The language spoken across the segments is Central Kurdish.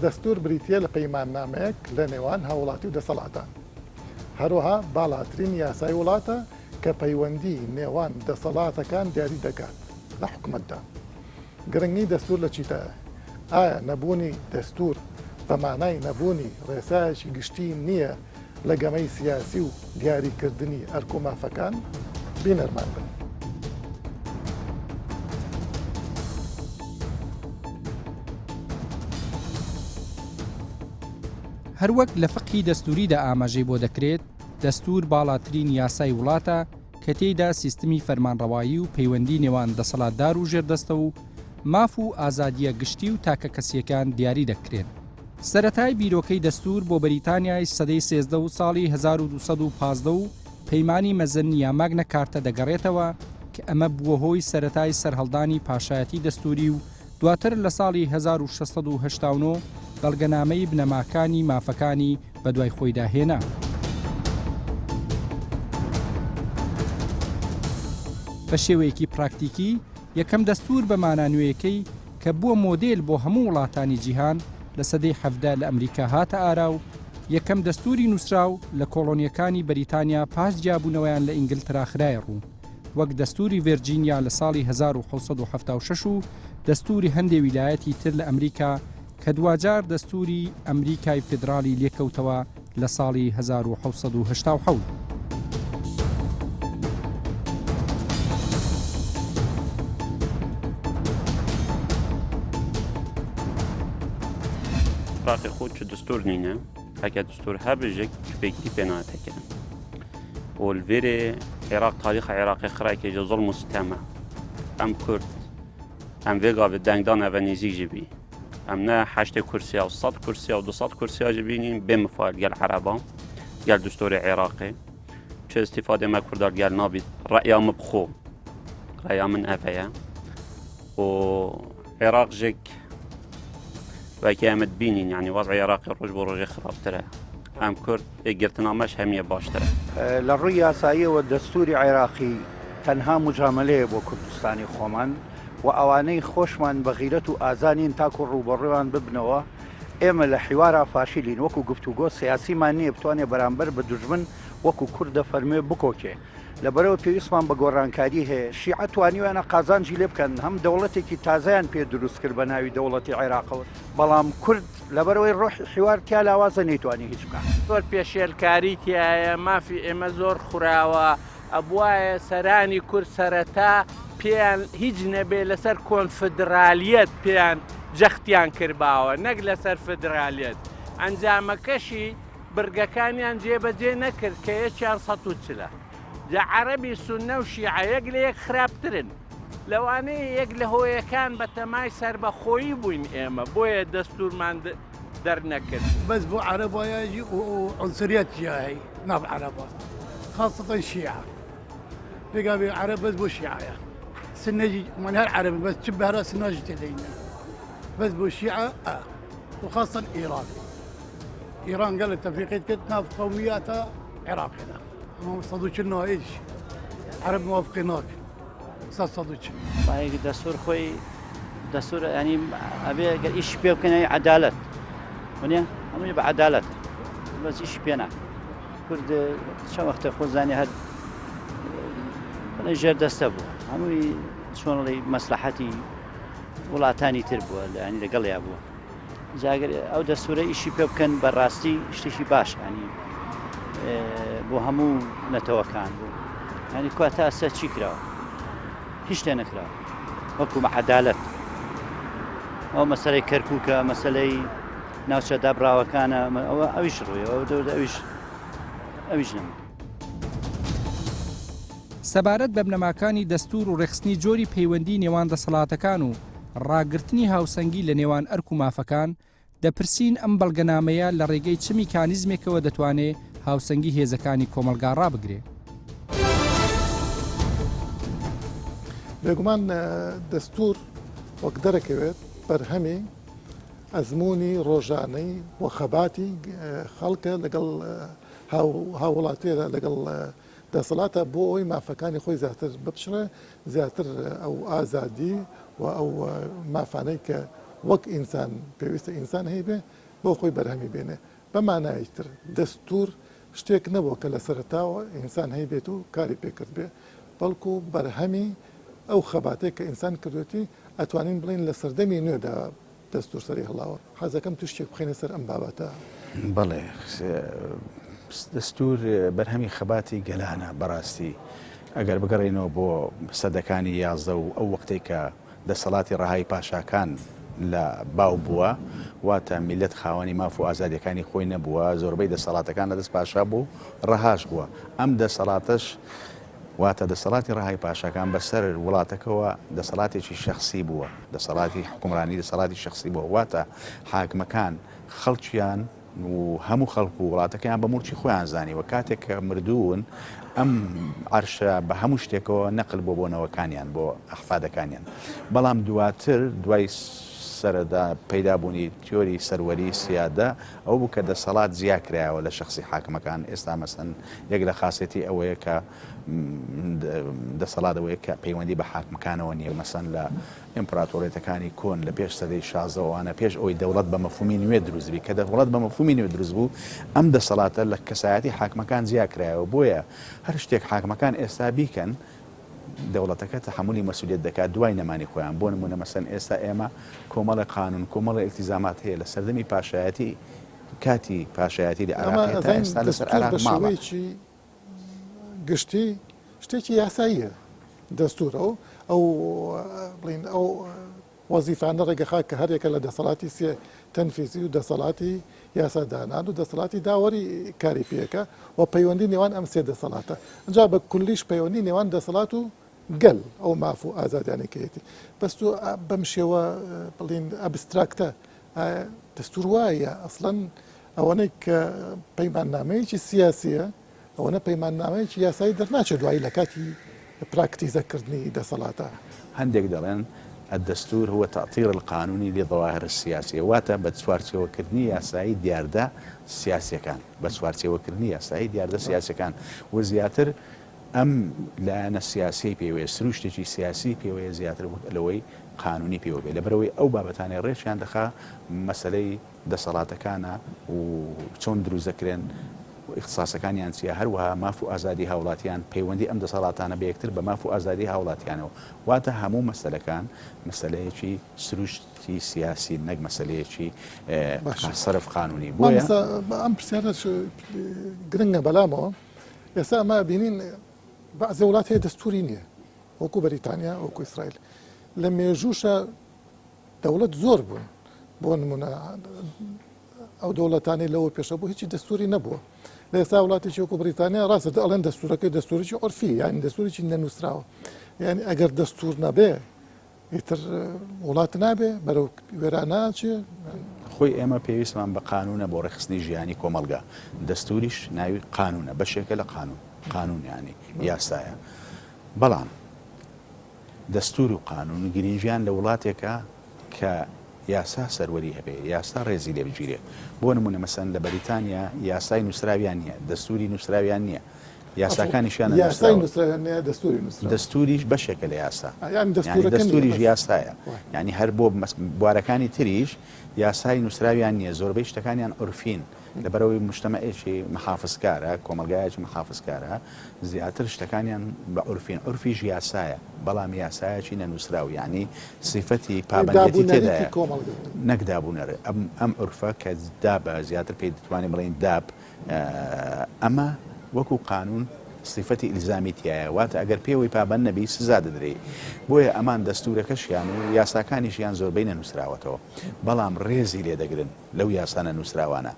دەستور بریتە لە پەیماننامەیەک لە نێوان هاوڵاتی و دەسەڵاتان. هەروەها باڵاترین یاسای وڵاتە کە پەیوەندی نێوان دەسەڵاتەکان دیاری دەکات لە حکوومەتدا. گرنگی دەستور لە چیتە؟ ئایا نەبوونی دەستور بە مانای نەبوونی ڕێسایەکی گشتی نییە لە گەمەی سیاسی و دیاریکردنی ئەرک و مافەکان؟ بینەرمان بن. هەروەک لە فقهی دەستوریدا ئاماژەی بۆ دەکرێت، دەستور باڵاترین یاسای وڵاتە کە تێیدا سیستمی فەرمانڕەوایی و پەیوەندی نێوان دەسەڵاتدار و ژێردەستە و ماف و ئازادیە گشتی و تاکە کەسیەکان دیاری دەکرێن. سەرەتای بیرۆکەی دەستور بۆ بەریتانیای سەدەی 13 و ساڵی 1215 و پەیمانی مەزن یا ماگنە کارتە دەگەڕێتەوە کە ئەمە بووە هۆی سەرەتای سەرهەڵدانی پاشایەتی دەستوری و دواتر لە ساڵی 1689 بەڵگەنامەی بنەماکانی مافەکانی بەدوای خۆیدا هێنا. بە شێوەیەکی پراکتیکی یەکەم دەستور بە مانانوێیەکەی کە بووە مۆدێل بۆ هەموو وڵاتانی جیهان لە سەدەی 17 لە ئەمریکا هاتە ئارا و یەکەم دەستوری نووسراو لە کۆڵۆنیەکانی بەریتانیا پاش جیابوونەوەیان لە ئینگلترا خرای ڕوو، وەک دەستوری ڤێرجینیا لە ساڵی 1776 و دەستوری هەندێک ویلایەتی تر لە ئەمریکا کە دوجار دەستوری ئەمریکای فێدرالی لێکەوتەوە لە ساڵی 1787. باقی خود چه دستور نینه اگر دستور هبجک بگی بناتکن والفيري عراق تاريخ عراقي خراكي جو ظلم وستامة ام كرد ام فيغا بالدنگدان افنيزي جبي ام نه 8 كرسي او 100 كرسي او 200 كرسي جبينين بمفاد قال عربا قال دستور عراقي چه استفاده ما كردار قال نابي رأي مبخو رأي من افيا و عراق جك وكامت بينين يعني وضع عراقي روج بروج خراب ترى ام كرد قلتنا مش همية باش ترى للرؤية السياسية والدستور العراقي تنها مجاملة بو كردستاني خومن وأواني خوشمان بغيرة آذانين تاكو روبروان ببنوا إما لحوارا فاشلين وكو گفتوگو سياسي ماني بتواني برانبر بدجمن وكو كرد فرمي بكوكي لبرو پێویستمان بە گۆڕانکاری هەیە شیعە توانیوانە قازانجی لێ بکەن هەم دەوڵەتێکی تازایان پێ دروست کرد بە ناوی دەوڵەتی عێراقەوە بەڵام کورد لەبەرەوەی ڕۆحی حیوار تیا لاوازە نەیتوانی هیچ بکات زۆر پێشێلکاری تایە مافی ئێمە زۆر خوراوە ئەبوایە سەرانی کورد سەرەتا پێیان هیچ نەبێ لەسەر کۆنفدرالیەت پێیان جەختیان کردباوە نەک لەسەر فدرالیەت ئەنجامەکەشی برگەکانیان جێبەجێ نەکرد کە یەکیان 140 جا عربی سنە و شیعە یەک لە یەک خراپترن لەوانەیە یەک لە هۆیەکان بە تەمای سربەخۆیی بووین ئێمە بۆیە دەستورمان دەرنەکرد بس بو عربة يجي وعنصريات جاهي ناف عربة خاصة الشيعة بقى عرب بس بو شيعة سنجي من هالعربي بس تشبه راس الناجي تلينا بس بو الشيعة وخاصة إيران قالت تفريقية كتنا في قومياتها عراقنا ما صدوش إنه إيش عرب موافقينك صدوش باقي دستور خوي دستور يعني أبي قال إيش بيمكن عدالة ونيا هم يبقى عدالة بس إيش بينا كرد شو وقت خوزاني هاد نجار دستبو هم شلون لي مصلحتي ولا تاني تربو يعني لقل يا أبو جاگر أو دستور إيش بيمكن براستي إيش باش يعني بۆ هەموو نەتەوەکان بوو ینی کواتە ئەسە چی کراوە هیچ تێ نەکراوە وەکو عەدالەت ئەو مەسەلەی کەرکووکە مەسەلەی ناوچە دابراوەکانە ئەویش ڕوویە ئەویش نەما سەبارەت بە بنەماکانی دەستور و ڕێخستنی جۆری پەیوەندی نێوان دەسەڵاتەکان و ڕاگررتنی هاوسەنگی لە نێوان ئەرک و مافەکان دەپرسین ئەم بەڵگەنامەیە لە ڕێگەی چ میکانیزمێکەوە دەتوانێت هاوسەنگی هێزەکانی کۆمەلگا ڕابگرێ. بێگومان دەستور وەک دەرەکەوێت بەرهەمی ئەزمموی ڕۆژانەی و خەباتی خەڵکە لەگەڵ هاوڵاتیەدا لەگەڵ دەسەڵاتە بۆ ئەوی مافەکانی خۆی زیاتر بپشرە زیاتر ئەو ئازادی و ئەو مافانەی کە وەک ئینسان پێویستە ئینسان هەیە بێ بۆ خۆی بەرهەمی بێنێ بەمانایتر دەستور شتێک نەبووە کە لە سەرتاوە ئینسان هەیە بێت و کاری پێکرد بێ بەڵکو بەرهەمی ئەو خەباتەیە کە ئینسان کردوێتی ئەتوانین بڵین لە سەردەمی نوێدا دەستور سەری هەڵاوە حەزەکەم تو شتێک بخینە سەر ئەم بابەتە بەڵێ دەستور بەرهەمی خەباتی گەلانە بەڕاستی ئەگەر بگەڕێنەوە بۆ سەدەکانی 11 و ئەو وەختەی کە دەسەڵاتی ڕەهایی پاشاکان لە باو بووە واتە میلەت خاوەنی ماف و ئازادیەکانی خۆی نەبووە زۆربەی دەسەڵاتەکان لە دەست پاشا بوو ڕەهاش بووە ئەم دەسەڵاتش واتە دەسەڵاتی ڕەهای پاشاکان بەسەر وڵاتەکەەوە دەسەڵاتێکی شخصی بووە دەسەڵاتی حکومڕانی دەسەڵاتی شخصی بووە واتە حاکمەکان خەڵکیان و هەموو خەڵکو و وڵاتەکەیان بە مورچی خۆیان زانیوە کاتێک کە مردوون ئەم عەرشە بە هەموو شتێکەوە نەقل بۆ بۆنەوەکانیان بۆ ئەحفادەکانیان بەڵام دواتر دوای سەردا پەیدابوونی تیۆری سەروەری سیادە ئەو بوو کە دەسەڵات زیاکرایەوە لە شخصی حاکمەکان ئێستا مەسەن یەک لە خاصێتی ئەوەیە کە دەسەڵاتەوەیە کە پەیوەندی بە حاکمەکانەوە نیە مەسەن لە ئیمپراتۆریەتەکانی کۆن لە پێش سەدەی 16وانە پێش ئەوی دەوڵەت بە مەفهومی نوێ دروستبی کە دەوڵەت بە مەفهومی نوێ دروست بوو ئەم دەسەڵاتە لە کەسایەتی حاکمەکان زیاکرایەوە بۆیە هەر شتێک حاکمەکان ئێستا بیکەن دەوڵەتەکە تەحملی مەسئولیت دەکات دوای نەمانی خۆیان بۆ نمونە مەسەن ئێستا ئێمە کۆمەڵی قانون کۆمەڵی ئیلتیزامات هەیە لە سەردەمی پاشایەتی کاتی پاشایەتی لە عێراق تا ئێستا لەسەر عێراق ماڵە گشتی شتێکی یاساییە دەستور ئەو بڵین ئەو وەزیفانە ڕێگەخا کە هەرێکە لە دەسەڵاتی سێ تەنفیزی و دەسەڵاتی یاسادانان و دەسەڵاتی داوەری کاری پێەکە و پەیوەندی نێوان ئەم سێ دەسەڵاتە ئەجا بە کولیش پەیوەندی نێوان دەسەڵات و گەل ئەو ماف و ئازادیانێکەیەتی بەست و بەم شێوە بڵین ئەبستراکتە دەستور وایە ئەسڵەن ئەوەنەی کە پەیماننامەیەکی سیاسیە ئەوەنە پەیماننامەیەکی یاسایی دەرناچێت دوایی لە کاتی پراکتیزەکردنی دەسەڵاتە هەندێک دەڵێن الدستور هو تأطير القانوني لظواهر السياسية واتا بتسوارتي وكرني ياساي دياردا سياسي كان بتسوارتي وكرني ياساي دياردا سياسي كان وزياتر أم لأن السياسي بيوي سروشتي سياسي بيوي زياتر لوي قانوني بيوي لبروي أو بابتاني ريش عندها مسألة دسالات كان وشون دروز ذكرين اختصاصەکانیان چیە هەروەها ماف و ئازادی هاوڵاتیان پەیوەندی ئەم دەسەڵاتانە بە یەکتر بە ماف و ئازادی هاوڵاتیانەوە واتە هەموو مەسەلەکان مەسەلەیەکی سروشتی سیاسی نەک مەسەلەیەکی سەرف قانونی بۆیە ئەم پرسیارە گرنگە بەلامەوە ئێستا ئەمە بینین بەعزێ وڵات هەیە دەستوری نییە وەکو بەریتانیا وەکو ئیسرائیل لە مێژوشە دەوڵەت زۆر بوون بۆ نمونە ئەو دەوڵەتانی لەوە پێشە بوو هیچی دەستوری نەبووە لە ئێستا وڵاتێکی وەکو بریتانیا ڕاستە ئەڵێن دەستورەکەی دەستوریی عرفی یانی دەستوریی نەنووسراوە یعنی ئەگەر دەستور نەبێ ئیتر وڵات نابێ بەرەو وێران ناچێ خۆی ئێمە پێویستمان بە قانونە بۆ ڕێخستنی ژیانی کۆمەلگا دەستوریش ناوی قانونە بەشێکە لە قانون ینی یاسایە بەڵام دەستور و قانون گرنگیان لە وڵاتێکە کە یاسا سەروەری هەبێ یاسا ڕێزی لێ بگیرێ بۆ نمونە مەسەن لە بەریتانیا یاسای نووسراویان نییە دەستوری نووسراویان نییە یاساکانیشیان دەستوریش بەشێکە لە یاسا دەستوریش یاسایە ینی هەر بۆ بوارەکانی تریش یاسای نووسراویان نییە زۆربەی شتەکانیان عورفین لەبەرەوەی مجتەمەیەکی محافظکارە کۆمەلگایەکی محافظکارە زیاتر شتەکانیان بە عورفین عورفیش یاسایە بەڵام یاسایەکی نەنووسراوی یعنی صفەتی پابەندەتی تێدایە نەکدابوونەرە ئەم عورفە کە دابە زیاتر پێی دەتوانێت بڵێن داب ئەمە وەکو قانون صفەتی ئیلزامی تایە واتە ئەگەر پێوەی پابەند نەبی سزا دەدرێت بۆیە ئەمان دەستورەکەشیان و یاساکانیشیان زۆربەی نەنووسراوەتەوە بەڵام ڕێزی لێ دەگرن لەو یاسانە نووسراوانە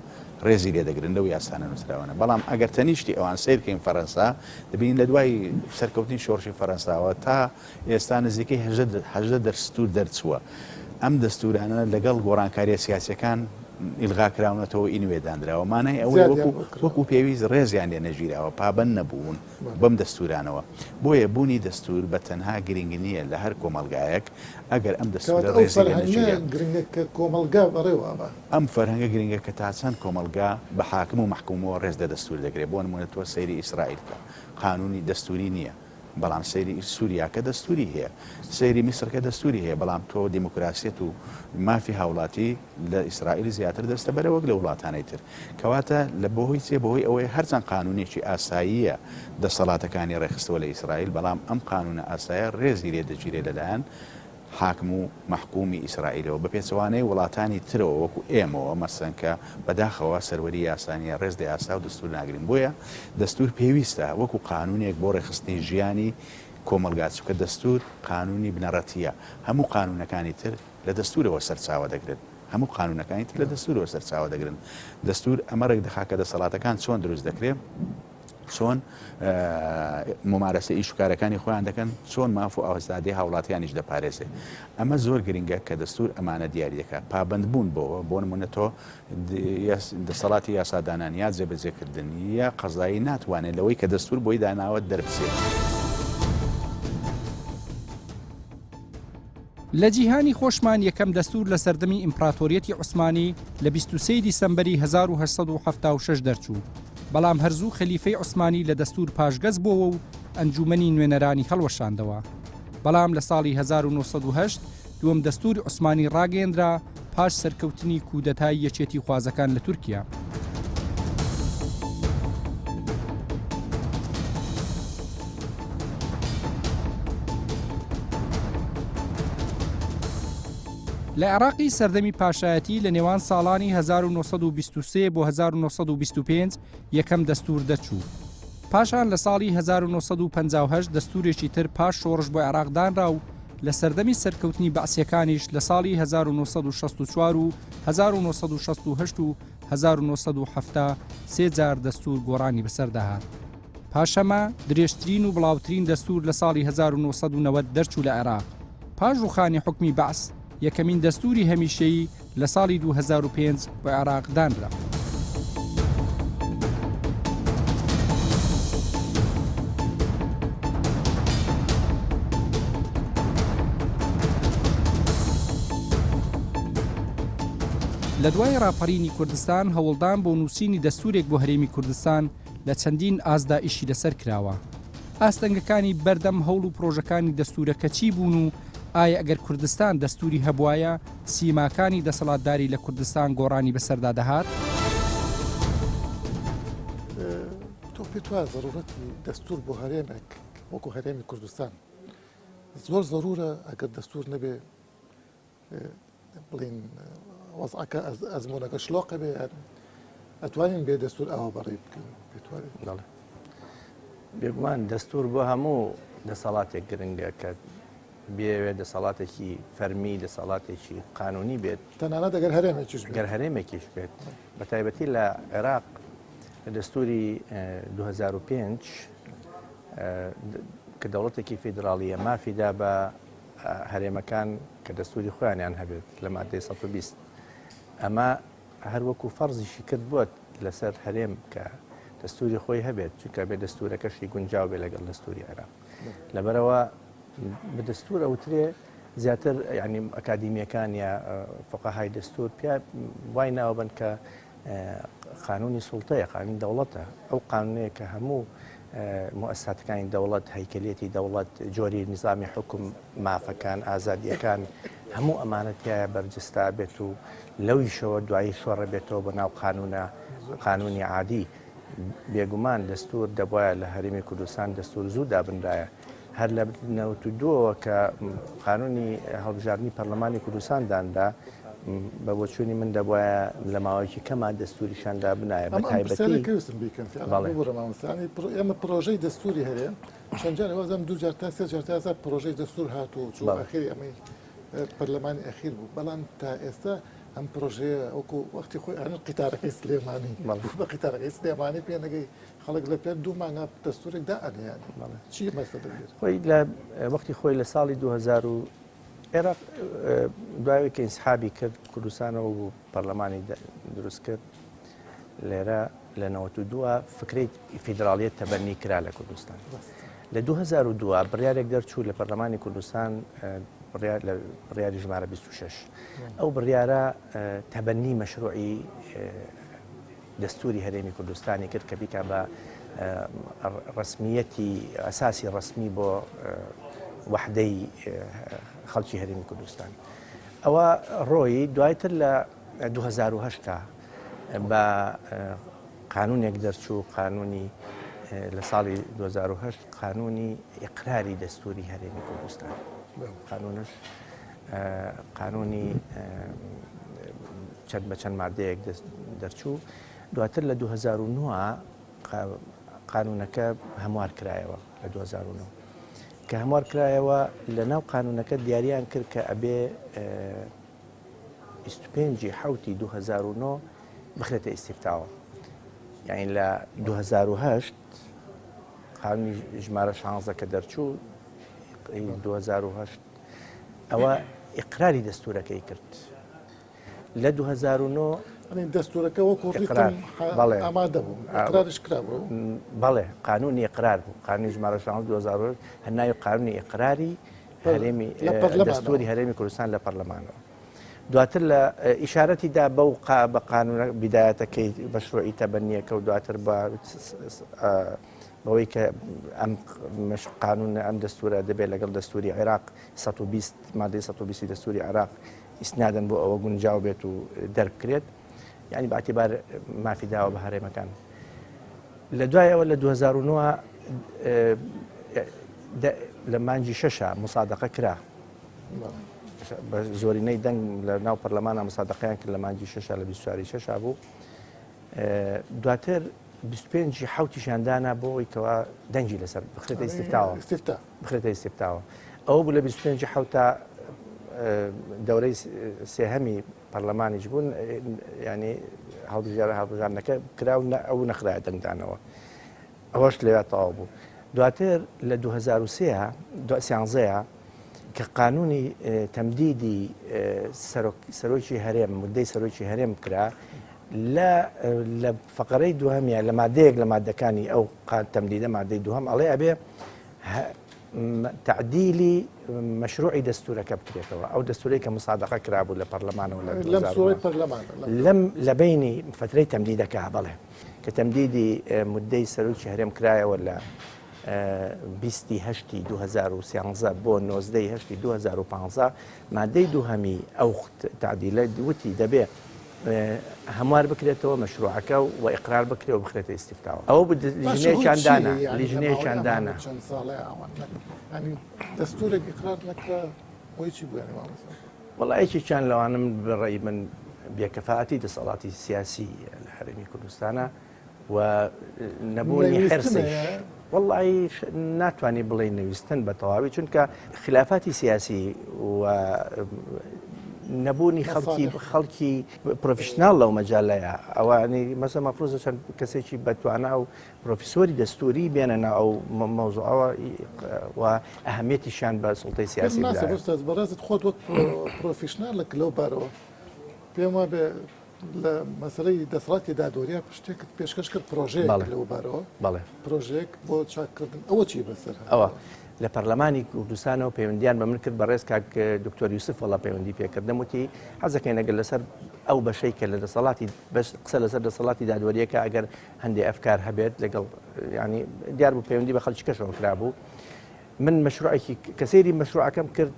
ڕێزی لێ دەگرن لەو یاسانە نووسراوانە بەڵام ئەگەر تەنیشتی ئەوان سیرکەین فەرەنسا دەبین لە دوای سەرکەوتنی شۆڕشی فەرەنساوە تا ئێستا نزیکەی 18 دەستور دەرچووە ئەم دەستورانە لەگەڵ گۆڕانکاریە سیاسەکان ئیلغاکراونەتەوە ئینوێدانراوە مانای ئەوەی وەکو پێویست ڕێزیان لێ نەژیراوە پابەند نەبوون بەم دەستورانەوە بۆیە بوونی دەستور بە تەنها گرنگ نییە لە هەر کۆمەلگایەک ئەگەر ئەم دەستورە ڕێزی لێ نەژیرێت ئەم فەرهەنگە گرنگە کە تا چەند کۆمەلگا بە حاکم و مەحکومەوە ڕێز دە دەستور دەگرێت بۆ نمونە تۆ سەیری ئیسرائیل کە قانونی دەستوری نییە بەڵام سەیری سووریا کە دەستوری هەیە سەیری میسر کە دەستوری هەیە بەڵام تۆ دیموکراسیەت و مافی هاوڵاتی لە ئیسرائیل زیاتر دەستە بەرە وەک لە وڵاتانەی تر کەواتە لە بەهۆی بەهۆی ئەوەی هەرچەند قانونێکی ئاساییە دەسەڵاتەکانی ڕێخستەوە لە ئیسرائیل بەڵام ئەم قانونە ئاسایە ڕێزی لێ دەگیرێت لەلایەن حاکم و محکومی ئیسرائیلەوە بە پێچەوانەی وڵاتانی ترەوە وەکو ئێمەوە مەسەنکە بەداخەوە سەروەری یاسانیە ڕێز یاسا و دەستور ناگرین بۆیە دەستور پێویستە وەکو قانونێک بۆ ڕێخستنی ژیانی کۆمەلگات چکە دەستور قانونی بنەڕەتیە هەموو قانونەکانی تر لە دەستورەوە سەرچاوە دەگرن هەموو قانونەکانی تر لە دەستورەوە سەرچاوە دەگرن دەستور ئەمە ڕێک دەخاکە دەسەڵاتەکان چۆن دروست دەکرێت چۆن ممارەسە ئیشکارەکانی خۆیان دەکەن چۆن ماف و ئاوەزادی هاوڵاتیانیش دەپارێزێ ئەمە زۆر گرنگە کە دەستور ئەمانە دیاری دەکات پابند بوون بۆ نمونە تۆ دەسەڵاتی یاسادانان یا جێبەجێکردن یا قەزایی ناتوانێت لەوەی کە دەستور بۆی داناوە دەربچێت. لە جیهانی خۆشمان یەکەم دەستور لە سەردەمی ئیمپراتۆریەتی عوسمانی لە 23 دیسەمبەری 1876 دەرچوو بەڵام هەرزوو خەلیفەی عوسمانی لە دەستور پاشگەز بووە و ئەنجومەنی نوێنەرانی هەڵوەشاندەوە بەڵام لە ساڵی 1970 دووەم دەستوری عوسمانی ڕاگەیەندرا پاش سەرکەوتنی کودەتای یەکێتی خوازەکان لە تورکیا. لە عێراقی سەردەمی پاشایەتی لە نێوان ساڵانی 1923 بۆ 1925 یەکەم دەستور دەچوو. پاشان لە ساڵی 1950 دەستورێکی تر پاش شۆڕش بۆ عێراقدانرا و لە سەردەمی سەرکەوتنی بەعسیەکانیش لە ساڵی 1964 و 1968 و 1970 سێ جار دەستور گۆڕانی بەسەرداهات. پاشەمە درێژترین و بڵاوترین دەستور لە ساڵی 1990 دەرچوو لە عێراق. پاش ڕوخانی حکمی بەعس یەکەمین دەستوری هەمیشەیی لە ساڵی 2005 بۆ عێراق دانرا. لە دوای ڕاپەڕینی کوردستان هەوڵدان بۆ نووسینی دەستورێک بۆ هەرێمی کوردستان لە چەندین ئازدا ئیشی لەسەر کراوە. ئاستەنگەکانی بەردەم هەوڵ و پرۆژەکانی دەستورەکە چی بوون و ئایا ئەگەر کوردستان دەستوری هەبوایە سیماکانی دەسەڵاتداری لە کوردستان گۆڕانی بەسەردا دەهات؟ تۆ پێت وایە ضرورەتی دەستور بۆ هەرێمێک وەکو هەرێمی کوردستان زۆر ضرورە ئەگەر دەستور نەبێ بڵین وەزعەکە ئەزمونەکە شلۆقە بێ ئەتوانین بێ دەستور ئەوە بەڕێ بکەین پێت وایە؟ بێگومان دەستور بۆ هەموو دەسەڵاتێک گرنگە کە بێوێ دەسەڵاتێکی فەرمی دەسەڵاتێکی قانونی بێت تەنانەت ئەگەر هەرێمێکیش بێت بە تایبەتی لە عێراق لە دەستوری 2005 کە دەوڵەتێکی فیدراڵیە مافیدا بە هەرێمەکان کە دەستوری خۆیانیان هەبێت لە مادەی 120 ئەمە هەروەکو فەرزیشی کرد بووە لەسەر هەرێم کە دەستوری خۆی هەبێت چونکە بێ دەستورەکەشی گونجاو بێ لەگەڵ دەستوری عێراق لەبەرەوە بە دەستور ئەوترێ زیاتر ینی ئەکادیمیەکان یا فقەهای دەستور پیا وای ناوەبن کە قانونی سوڵتەیە قانونی دەوڵەتە ئەو قانونەیە کە هەموو مؤسساتەکانی دەوڵەت هەیکەلێتی دەوڵەت جۆری نظامی حکم مافەکان ئازادیەکان هەموو ئەمانەتیایە بەرجستا بێت و لەویشەوە دوایی شۆڕە بێتەوە بە ناو قانونی عادی بێگومان دەستور دەبواە لە هەرێمی کوردستان دەستور زوو دابنرایە هەر لە 92ەوە کە قانونی هەڵبژاردننی پەرلەمانی کوردستان داندا بە بۆچوونی من دەبواە لە ماوەیەکی کەما دەستوریشاندا بنایە بە تایبەتی ئێمە پرۆژەی دەستوری هەیە چەندجار وەزم دو جار تا سێ جار تا پرۆژەی دەستور هاتووە چوو ئەخیری ئەمەی پەرلەمانی ئەخیر بوو بەڵام تا ئێستا ئەم پرۆژەیە وەکو وەختی خۆی ئەن قیتارەکەی سلێمانی بە قیتارەکەی سلێمانی پێنەگەی خەڵک لە پێ دوو مانگە دەستورێک دائەنیان چی مەسە دەبێت خۆی لە وەختی خۆی لە ساڵی 2000 عێراق دوایەوەی کە ئینسحابی کرد کوردستانەوە بوو پەرلەمانی دروست کرد لێرە لە 92 فکرەی فیدراڵیەت تەبەنی کرا لە کوردستان لە 2002 بڕیارێک دەرچوو لە پەرلەمانی کوردستان بڕیاری ژمارە 26 ئەو بڕیارە تەبەنی مەشروعی دەستوری هەرێمی کوردستانی کرد کە بیکە بە ڕسمیەتی ئەساسی ڕسمی بۆ وحدەی خەڵکی هەرێمی کوردستان. ئەوە ڕۆی دوایتر لە 2010 بە قانونێک دەرچوو قانونی لە ساڵی 2010 قانونی ئیقراری دەستوری هەرێمی کوردستان. قانونش قانونی چەند بە چەند مادەیەک دەرچوو. دواتر لە 2009 قانونەکە هەموار کرایەوە لە 2009 کە هەموار کرایەوە لە ناو قانونەکە دیاریان کرد کە ئەبێ 25 حوتی 2009 بخرێتە ئیستیفتاوە. یعنی لە 2010 قانونی ژمارە 16 کە دەرچوو 2010 ئەوە ئیقراری دەستورەکەی کرد. لە 2009 دەستورەکە وەکو ڕیتم ئامادە بوو ئیقرارش کرابوو. بەڵێ قانونی ئیقرار بوو. قانونی ژمارە 2010 هەناوی قانونی ئیقراری هەرێمی دەستوری هەرێمی کوردستان لە پەرلەمانەوە. دواتر لە ئیشارەتیدا بەو بە قانونە بیدایەتەکەی مەشروعی تەبەنیەکە و دواتر بەوەی کە ئەم قانون ئەم دەستورە دەبێت لەگەڵ دەستوری عێراق 120 مادەی 120 دەستوری عێراق ئیسنادن بۆ ئەوە گونجاو بێت و دەربکرێت. یعنی باعتیبار مافی داوە بە هەرێمەکان. لە دوایەوە لە 2009 لە مانجی 6 مسادقە کرا بە زۆرینەی دەنگ لە ناو پەرلەمانە مسادقەیان کرد لە مانجی 6 لە 24 6 بوو. دواتر 25 حوتیشاندانە بۆ ئەوەی کەوا دەنگی لەسەر بخرێتە ئیستیفتاوە بخرێتە ئیستیفتاوە. ئەوە بوو لە 25 حوتە دەورەی سێهەمی پەرلەمانیش بوون. ینی هەڵبژاردنەکە کرا و ئەو نەخرای دەنگدانەوە. ئەوەش لەوێ تەواو بوو. دواتر لە 2013 کە قانونی تەمدیدی سەرۆکی هەرێم مودەی سەرۆکی هەرێم کرا لە فقرەی دووهەمیە لە مادەیەک لە مادەکانی ئەو تەمدیدە مادەی دووهەم ئەڵێ ئەبێ تعدیلی مەشروعی دەستورەکە بکرێتەوە. ئەو دەستورەی کە مسادقە کرابوو لە پەرلەمانەوە لەم لە بینی فترەی تەمدیدەکە بەڵێ کە تەمدیدی مودەی سەرۆکی هەرێم کرایەوە لە 28 2013 بۆ 19 2015 مادەی دووهەمی ئەو تعدیلە وتی دەبێ هەموار بکرێتەوە مەشروعەکە و ئیقرار بکرێت و بخرێتە ئیستیفتاوە. ئەوە لیژنەیەکیاندانە لیژنەیەکیاندانە دەستورێک ئیقرار نەکرا بۆی چی بوو؟ وەڵا یەکێکیان لەوانم بڕێی من بێکەفاەتی دەسەڵاتی سیاسی لە هەرێمی کوردستانە و نەبوونی حرسش. وەڵی ناتوانانی بڵێ نوویستن بە تەواوی چونکە خلافاتی سیاسی و نەبوونی خەڵکی پرۆفشنال لەو مەجالەیە. ئەوانی مەسە مەفروزە چەند کەسێکی بەتوانە و پرۆفیسۆری دەستوری بێنەنا ئەو مەوزوعەوە و ئەهەمیەتیشان بە سڵتەی سیاسی بەڕاست خۆت وەک پرۆفیشنالێک لەو بارەوە پێم وابێ لە مەسەلەی دەسەڵاتی دادوەریە شتێکت پێشکەش کرد پرۆژەیەک لەو بارەوە. بەڵێ پرۆژێک بۆ چاکردن ئەوە چی بەسەر ئەوە لە پەرلەمانی کوردستانەوە پەیوەندیان بە من کرد بە ڕێز کاک دکتۆر یوسف وەڵا پەیوەندی پێکردم وتی حەزەکەین ئەگەر لەسەر ئەو بەشەی کە لە دەسەڵاتی قسە لەسەر دەسەڵاتی دادوەریەکە ئەگەر هەندێک ئەفکار هەبێت لەگەڵ ینی دیار بوو پەیوەندی بە خەڵکی کەشەوە کرابوو. من مەشروعێکی کە سەیری مەشروعەکەم کرد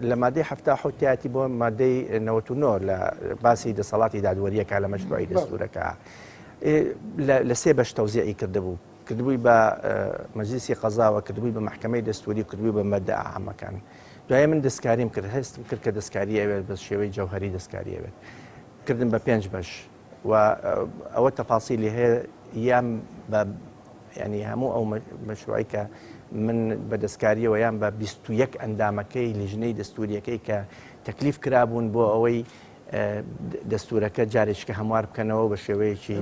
لە مادەی 1970 بۆ مادەی 99 لە باسی دەسەڵاتی دادوەریەکە لە مەشروعی دەستورەکە لە سێ بەش تەوزیعی کردبوو. کردبووی بە مەجلیسی قەزاوە، کردبووی بە محکەمەی دەستوری و کردبووی بە مەدە ئاهەمەکان. دوایە من دەستکاریم کرد هەستم کرد کە دەستکاری ئەوێت بە شێوەی جەوهەری دەستکاری ئەوێت. کردم بە 5 بەش و ئەوە تەفاسیلی هەیە یان بە ینی هەموو ئەو مەشروعی کە من بە دەستکاریەوە یان بە 21 ئەندامەکەی لیژنەی دەستوریەکەی کە تەکلیف کرابوون بۆ ئەوەی دەستورەکە جارێککە هەموار بکەنەوە بە شێوەیەکی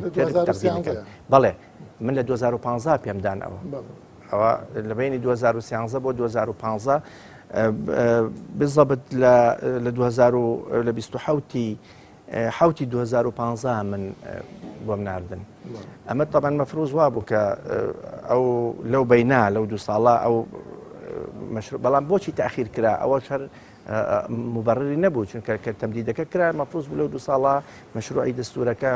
تەقدیمکەن. بەڵێ من لە 2015 پێمدان ئەوە لە بینی 2013 بۆ 2015 بزەبت لە 2015 من بۆم ناردن. ئەمە تەبەن مەفروض وا بوو کە ئەو لەو بەینا لەو 2 ساڵە ئەو بەڵام بۆچی تاخیر کرا ئەوە هەر مبرری نەبوو چونکە کە تەمدیدەکە کرا مەفروض بوو لەو 2 ساڵە مەشروعی دەستورەکە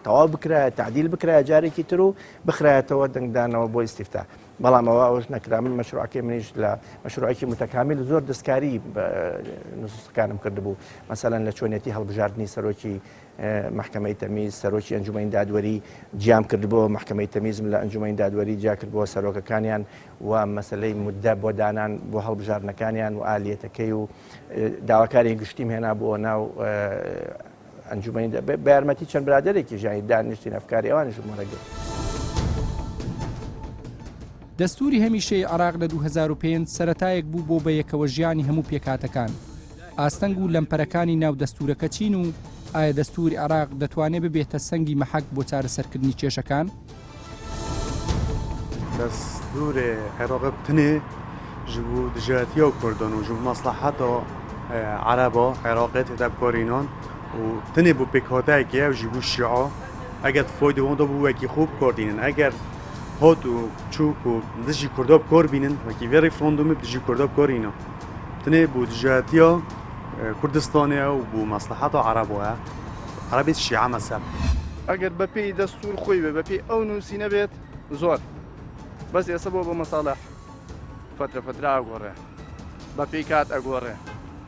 تەواو بکرایە تعدیل بکرایە جارێکی تر و بخرایەتەوە دەنگدانەوە بۆ ئیسیفتا بەڵامەوە ئەوش نەکرا من مەشروعەکەی منیش لە مەشروعێکی متەکامیل زۆر دەستکاری نوسوسەکانم کردبوو مەسەلەن لە چۆنێتی هەڵبژاردننی سەرۆکی محکمەی تەمیز سەرۆکی ئەنجومەی دادوەری جیام کردبووە محکمەی تەمیزم لە ئەنجومەی دادوەری جا کردبووە سەرۆکەکانیان و مەسلەی مدە بۆ دانان بۆ هەڵبژاردنەکانیان و ئالێتەکەی و داواکاری گشتیم هێنا بۆ ناو ئەنجومەی بە یارمەتی چەند برادێکی ژانی دانیشتی نەفکاری ئەوانش مۆرەگرت. دەستوری هەمیشەی عراق لە 2005 سەرەتایەک بوو بۆ بەیەکەوە ژیانی هەموو پێکاتەکان. ئاستەنگ و لەمپەرەکانی ناو دەستورەکە چین و ئایا دەستوری عراق دەتوانێت ببێتە سەنگی مەحەک بۆ چارەسەرکردنی کێشەکان؟ دەستوری عێراق بتنێ ji bo dijatiya Kurdan û ji bo maslaheta Araba Iraqê tê tevkarînan û tinê bû pêkhateyekê ew ji bo Şia eger foydê wan da bû wekî xwe bikardînin eger hat û çûk û dijî Kurda bikar bînin wekî vê referandumê dijî Kurda bikarîne tinê bû dijatiya Kurdistanê û bû maslaheta Araba ye Arabê Şia mesel eger bi pêyî destûr xwe be bi pê ew nûsî nebêt zor bes êsa bo mesaleh فترة فترة أقوله ببي كات أقوله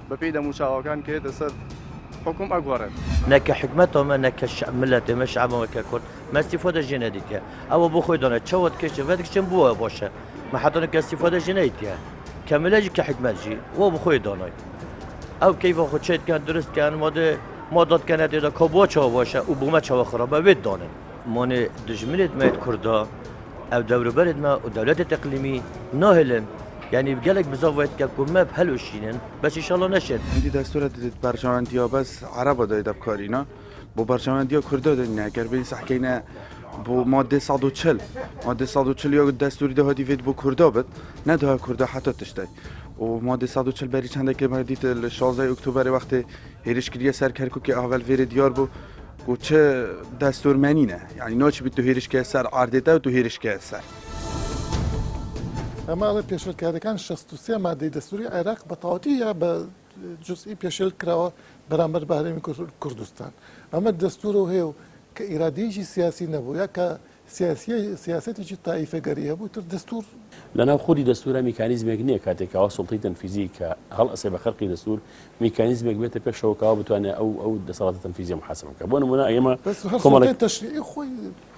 ببي دموشاوكان كده صار حكم أقوله نك حكمتهم نك ملته مش عمو ككل ما استفادة جنائية أو بخوي دونه تشوت كش فدك شن بوه باشه ما حتى نك استفادة جنائية كملة كحكمة جي هو بخوي دونه أو كيف خد شيء كان درست كان مادات كانت إذا كبوشة باشه وبومة شوا خرابة بيت دونه مانه دجمنت ميت كردا أو دور بلد ما ودولات الإقليمي ناهلن يعني بقالك بزاوية كم ما بحلوشينن بس إن شاء الله نشد. عندي دستور برجمانديا بس عربة دايد بكارينا بو برجمانديا كردا دنيا أگر بين سحكينا بو مادة 140 مادة 140 يا دستوری ده هدی فید بو کردا بد نه ده کردا حتی تشتی و مادة 140 بری چنده که ما دیت 16 اکتبر وقت هیرشگیری سر کرکو که اول ویر دیار بو و چه دستور منینه يعني نوچ بده هیرش که سر عردته و تو هیرش که سر اما پیشل کرده کان 63 ماده دستوری عراق بطاوتی یا به جزئی پیشل کراوه برامبر بهرمی کردستان اما دستور هو كإراديجي سياسي نبويا كسياسي طائفة قريبة بوتر دستور لنا خودي دستور ميكانيزم يجنيه كاتك أو سلطة تنفيذية كهل أصيب خلقي دستور ميكانيزم يجبت بيشوا كابت وأنا أو السلطة التنفيذية محاسبة كابون منا أيام بس سلطة تشريعي خوي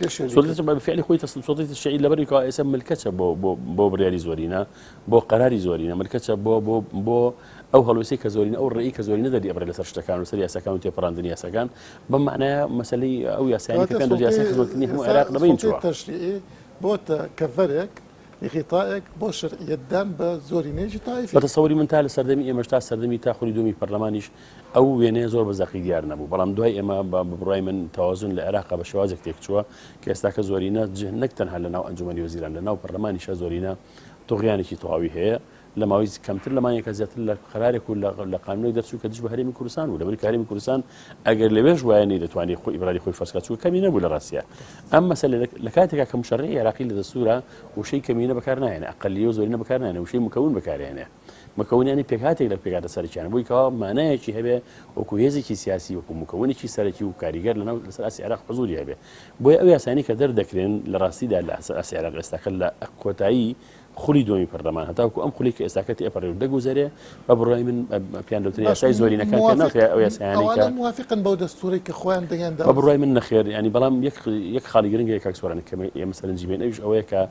سلطة بالفعل خوي سلطة التشريعي لبريك اسم ملكتها بو بريالي زورينا بو قراري زورينا ملكتها بو أو هلوسي كزورين أو الرئي كزورين ذا دي أبرة لسرشة كانوا لسرية سكان وتيبران دنيا سكان بمعنى مسألة أو ياسين كان دوجي ياسين كزورتني هم عراق نبين شو التشريعي بوت كفرك يخطائك بوشر يدام بزوريني طائفي بتصوري من تال سردمي مشتا سردمي تاخذ دومي برلمانيش أو وينه زور بزاقي ديار نبو برام دوي إما ببراي من توازن العراق بشوازك تكتشوا كاستاك زورينا جهنك تنها لنا وأنجمني وزيران لنا وبرلمانيش زورينا طغياني شي طواوي هي لما ويز كمتر لما يكزيت لك قرارك ولا قانون يدرسوا كدش بهريم كردستان ولا بريك هريم كردستان اگر لبيش واني لتواني خو ابراري خو فسكاتو كمينه ولا راسيا اما مثلا لكاتك كمشرعي عراقي للدستوره وشيء كمينه بكارنا يعني اقليه وزورنا بكارنا يعني وشيء مكون بكار يعني مكون يعني بيكاتك لك بيكات سرچ يعني بو كا معناه شي هبه وكويزي سياسي وكو مكون شي سرچي وكاريجر لنا اساس عراق حضوري هبه بو اويا ثاني كدر دكرين لراسي ده اساس عراق استقل اكوتاي خلی دومی پرلمان هتا کو ام خلی که استاکتی اپرایو دگو زره ببرای من پیان دوتنی اسای زوری نکان نه خیا او یسانی که موافقا با دستوری که خوان دیگه ببرای من نخیر يعني بلام یک خالی گرنگ یک اکسوران که مثلا جیبین ایش اوه که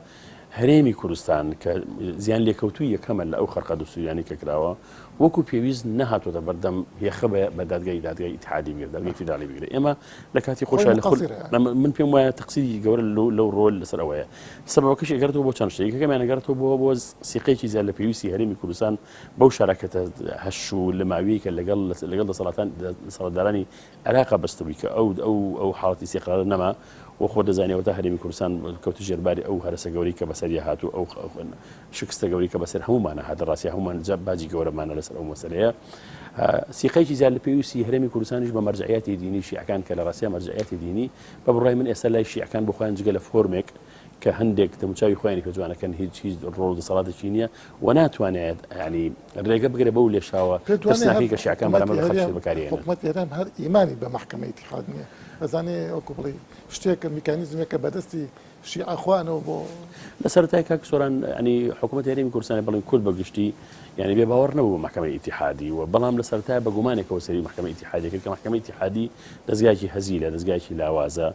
هرمی کردستان که زیان لیکوتوی کامل او خرق دستوری يعني ككراوا وكو بيويز نهاتو تبردم هي خبه بدادگاي اتحادي بير دادگاي فيدرالي بير اما لكاتي خوش من بيم تقصيدي جور لو رول لسراويه سبب كشي قرتو بو تشانشي كمان قرتو بو سيقيتي زي البيوسي هرمي كردستان بو شراكه هشو لماويك اللي قل صلاه داراني علاقه بستويك او حالتي استقرار انما وخود زاني وتهرمي كردستان كوت جرباري او هرسه جوريك بسريا هاتو او شكست جوريك بسر همانا هذا الراسي هما باجي جور معنا لسر او مسألة سيقيتي زي البيوسي هرمي كردستان جب مرجعيات ديني شيء كان كلا راسي مرجعيات ديني ببراي من اسلا شيء كان بخوان جل فورمك كهندك تمشاوي خواني كجوانا كان هيج الرول صلاة الشينية وناتوانا يعني الرجال بقرا بقول شاوا تصنع فيك شيء كان برا ما بخش البكاريين حكومة إيران هذا إيماني بمحكمة اتحادية ئەزانێ وەکو بڵێ شتێکە میکانیزمێکە بەدەستی شیعەخوانەوە بۆ لە سەرەتای کاک سۆران ینی حکوومەت هەرێمی کوردستانی بڵین کورد بەگشتی یعنی بێ باوەڕ نەبوو محکمە ئیتیحادی و بەڵام لە سەرەتای بە گومانێکەوە سەری محکمە ئیتیحادی کرد کە محکمە ئیتیحادی دەستگایکی هەزیلە دەستگایکی لاوازە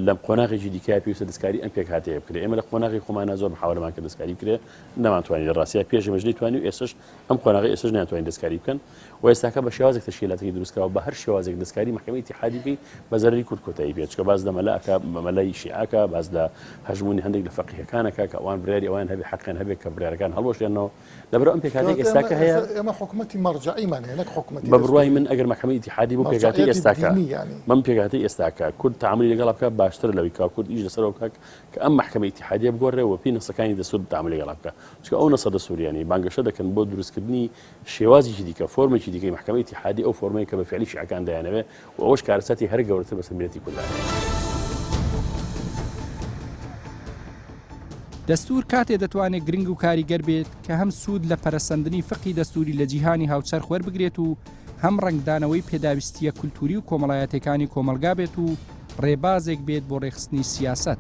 لە قۆناغێکی دیکای پێویستە دەستکاری ئەم پێک هاتەیە بکرێ ئێمە لە قۆناغی خۆمانە زۆر محاولەمان کرد دەستکاری بکرێ نەمانتوانین لە ڕاستیە پێش مەژنەی توانی و ئێسش ئەم قۆناغی ئێسش ناتوانین دەستکاری بکەن و ئێستاکە بە شێوازێک تەشکیلاتێکی دروستکراوە بە هەر شێوازێک دەستکاری محکمە ئیتیحادی بکەی بە زەرری کورد کۆتایی بێت چکە باز لە مەلەکە مەلای شیعەکە باز لە هەژمونی هەندێک لە فەقیهەکانەکە کە ئەوان براری ئەوان هەبێ حەقیان هەبێت کە برارەکان هەڵوەشێنەوە لەبەر ئەم پێکاتێک ئێستاکە هەیە ئێمە حکوومەتی مەرجعیمان هەیە نەک حکوومەتی بە بڕوای من ئەگەر محکمە ئیتیحادی بۆ پێکاتی ئێستاکە من پێکاتی ئێستاکە کورد تعاملی لەگەڵ بکە باشتر لەوەی کا کورد ئیش لەسەرەوە بکە کە ئەم محکمە ئیتیحادیە بگۆڕێەوە پێی نەسەکانی دەسوود تعاملی لەگەڵ بکە چکە ئەو نەسە دەسووریانی بانگەشە دەکەن بۆ دروستکردنی شێوازی دیکە فۆرمێکی دیکەی محکمە ئیتیحادی ئەو فۆرمەیە کە بە فعلی شیعەکان دەیانەوێت و ئەوەش کارەساتی هەر گەورەتر بەسەر میلەتی کوردانە. دەستور کاتێ دەتوانێت گرنگ و کاریگەر بێت کە هەم سوود لە پەرەسەندنی فقی دەستوری لە جیهانی هاوچەرخ وەربگرێت و هەم ڕنگدانەوەی پێداویستیە کولتوری و کۆمەڵایەتەکانی کۆمەلگا بێت و ڕێبازێک بێت بۆ ڕێخستنی سیاست.